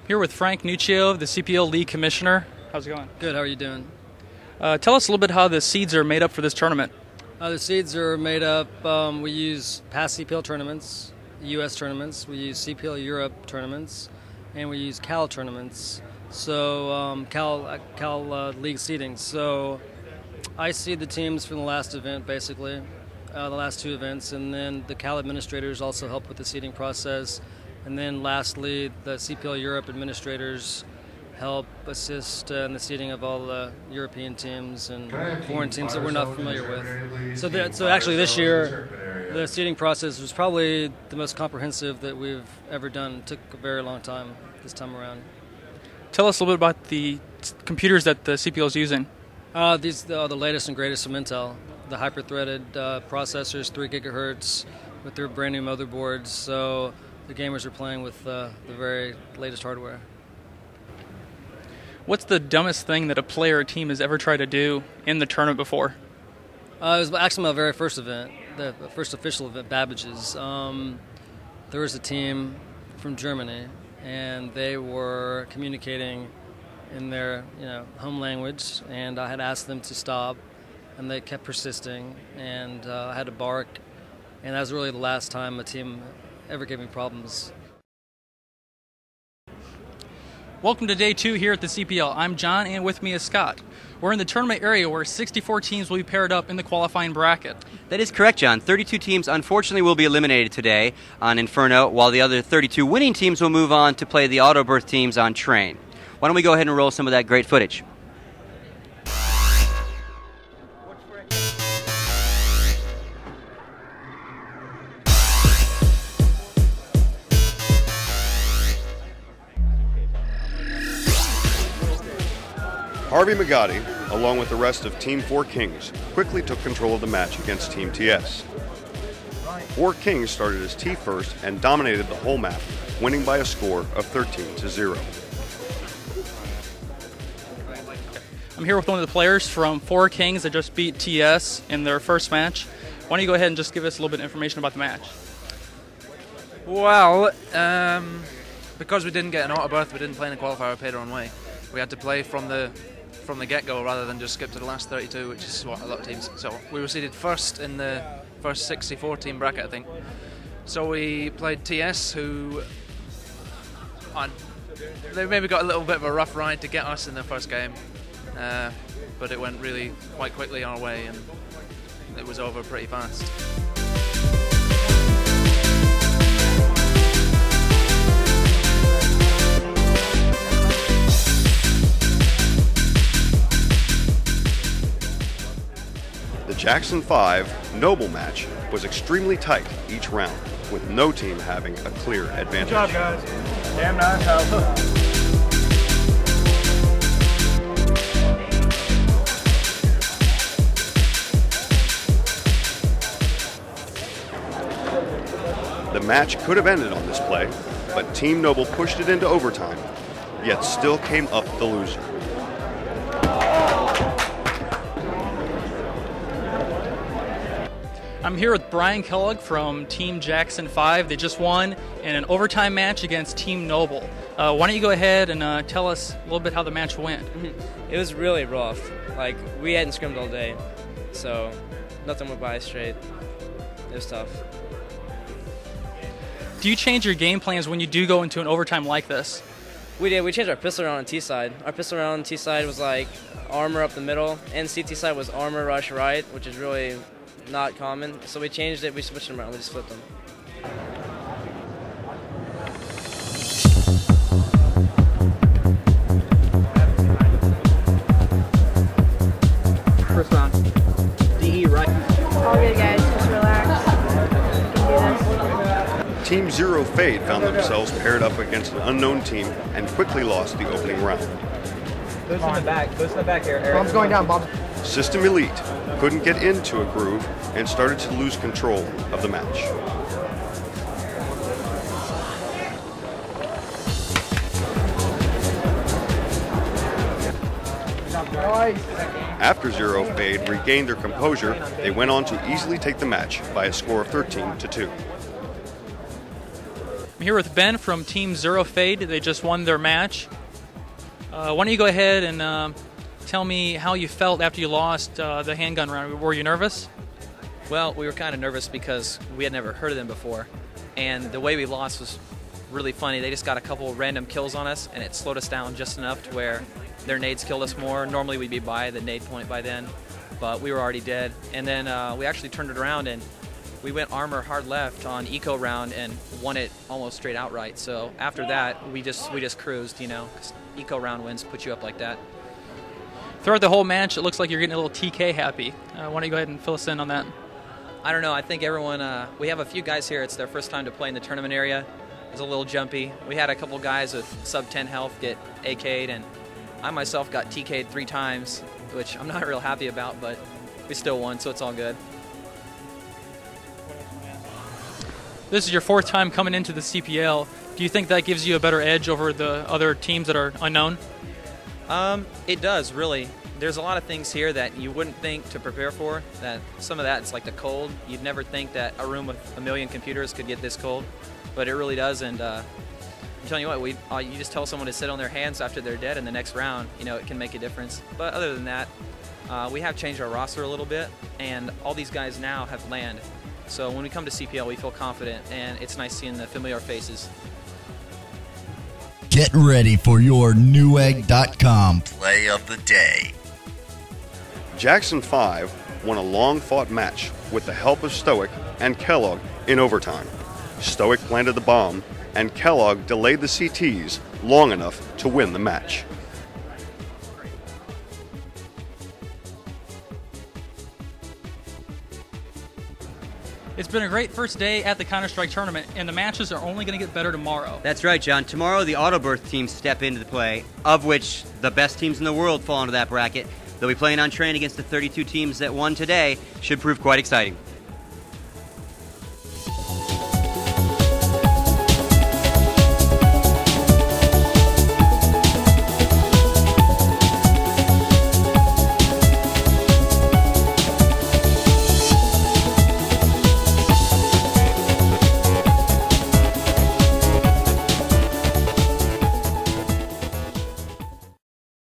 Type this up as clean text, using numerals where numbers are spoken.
Here with Frank Nuccio, the CPL League Commissioner. How's it going? Good, how are you doing? Tell us a little bit how the seeds are made up for this tournament. The seeds are made up, we use past CPL tournaments, US tournaments, we use CPL Europe tournaments, and we use Cal tournaments, so Cal League seeding. So I seed the teams from the last event, basically, the last two events, and then the Cal administrators also help with the seeding process. And then lastly, the CPL Europe administrators help assist in the seeding of all the European teams and foreign teams that we're not familiar with. So actually this year, the seeding process was probably the most comprehensive that we've ever done. It took a very long time this time around. Tell us a little bit about the computers that the CPL is using. These are the latest and greatest from Intel. The hyper-threaded processors, 3 gigahertz, with their brand new motherboards. So the gamers are playing with the very latest hardware. What's the dumbest thing that a player or team has ever tried to do in the tournament before? It was actually my very first event, the first official event, Babbage's. There was a team from Germany, and they were communicating in their home language, and I had asked them to stop, and they kept persisting, and I had to bark, and that was really the last time a team ever gave me problems. Welcome to day 2 here at the CPL. I'm John, and with me is Scott. We're in the tournament area where 64 teams will be paired up in the qualifying bracket. That is correct, John. 32 teams unfortunately will be eliminated today on Inferno, while the other 32 winning teams will move on to play the auto birth teams on Train. Why don't we go ahead and roll some of that great footage? Harvey Magatti, along with the rest of Team 4 Kings, quickly took control of the match against Team TS. 4 Kings started as T first and dominated the whole map, winning by a score of 13-0. I'm here with one of the players from 4 Kings that just beat TS in their first match. Why don't you go ahead and just give us a little bit of information about the match? Well, because we didn't get an auto berth, we didn't play in a qualifier, we paid our own way. We had to play from the get-go rather than just skip to the last 32, which is what a lot of teams. So we were seeded first in the first 64-team bracket, I think. So we played TS, who they maybe got a little bit of a rough ride to get us in their first game, but it went really quite quickly our way, and it was over pretty fast. The Jackson 5 Noble match was extremely tight each round, with no team having a clear advantage. Good job, guys. Damn nice house. The match could have ended on this play, but Team Noble pushed it into overtime, yet still came up the loser. I'm here with Brian Kellogg from Team Jackson 5. They just won in an overtime match against Team Noble. Why don't you go ahead and tell us a little bit how the match went? It was really rough. Like, we hadn't scrimmed all day, so nothing went by straight. It was tough. Do you change your game plans when you do go into an overtime like this? We did. We changed our pistol round on T side. Our pistol round on T side was like armor up the middle, and CT side was armor rush right, which is really not common. So we changed it. We switched them around. We just flipped them. First round. DE right. All good, guys. Just relax. You can do this. Team Zero Fade found themselves paired up against an unknown team and quickly lost the opening round. Boost in the back. Boost in the back here, Eric. Bomb's going down, Bob. System Elite couldn't get into a groove and started to lose control of the match. After Zero Fade regained their composure, they went on to easily take the match by a score of 13-2. here with Ben from Team Zero Fade. They just won their match. Why don't you go ahead and tell me how you felt after you lost the handgun round? Were you nervous? Well, we were kind of nervous because we had never heard of them before, and the way we lost was really funny. They just got a couple random kills on us, and it slowed us down just enough to where their nades killed us more. Normally we'd be by the nade point by then, but we were already dead. And then we actually turned it around, and we went armor hard left on eco round and won it almost straight outright. So after that, we just cruised, you know, 'cause eco round wins put you up like that. Throughout the whole match, it looks like you're getting a little TK happy. Why don't you go ahead and fill us in on that? I don't know. I think everyone, we have a few guys here, it's their first time to play in the tournament area. It was a little jumpy. We had a couple guys with sub 10 health get AK'd, and I myself got TK'd 3 times, which I'm not real happy about, but we still won, so it's all good. This is your 4th time coming into the CPL. Do you think that gives you a better edge over the other teams that are unknown? It does, really. There's a lot of things here that you wouldn't think to prepare for. That some of that, it's like the cold. You'd never think that a room with a million computers could get this cold, but it really does. And I'm telling you what, you just tell someone to sit on their hands after they're dead in the next round. You know, it can make a difference. But other than that, we have changed our roster a little bit, and all these guys now have land. So when we come to CPL, we feel confident, and it's nice seeing the familiar faces. Get ready for your Newegg.com play of the day. Jackson 5 won a long-fought match with the help of Stoic and Kellogg in overtime. Stoic planted the bomb, and Kellogg delayed the CTs long enough to win the match. It's been a great first day at the Counter-Strike tournament, and the matches are only going to get better tomorrow. That's right, John. Tomorrow, the Autobirth teams step into the play, of which the best teams in the world fall into that bracket. They'll be playing on train against the 32 teams that won today. Should prove quite exciting.